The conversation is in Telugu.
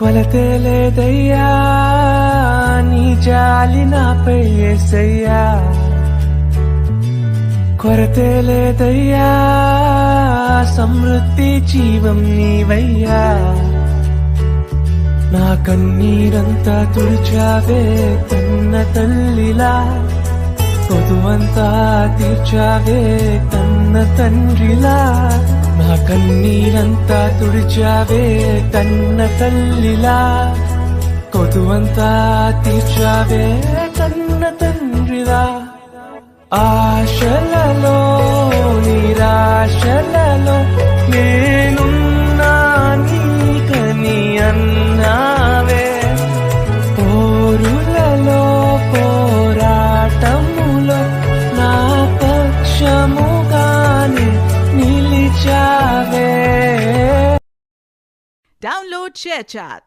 కొలతే లేదయ్యా నీ జాలి నాపై యేసయ్యా, కొరతే లేదయ్యా సమృద్ధి జీవం నీవయ్యా. నా కన్నీరంతా తుడిచావే కన్న తల్లిలా, కొదువంతా తీర్చావే కన్న తండ్రిలా. నా కన్నీరంతా తుడిచావే కన్న తల్లిలా, కొదువంతా తీర్చావే కన్న తండ్రిలా. ఆశలలో నిరాశలలో నేనున్నా నీకని అన్నావే, పోరులలో పోరాటములో నా పక్షముగానే నిలిచావే. Download ShareChat.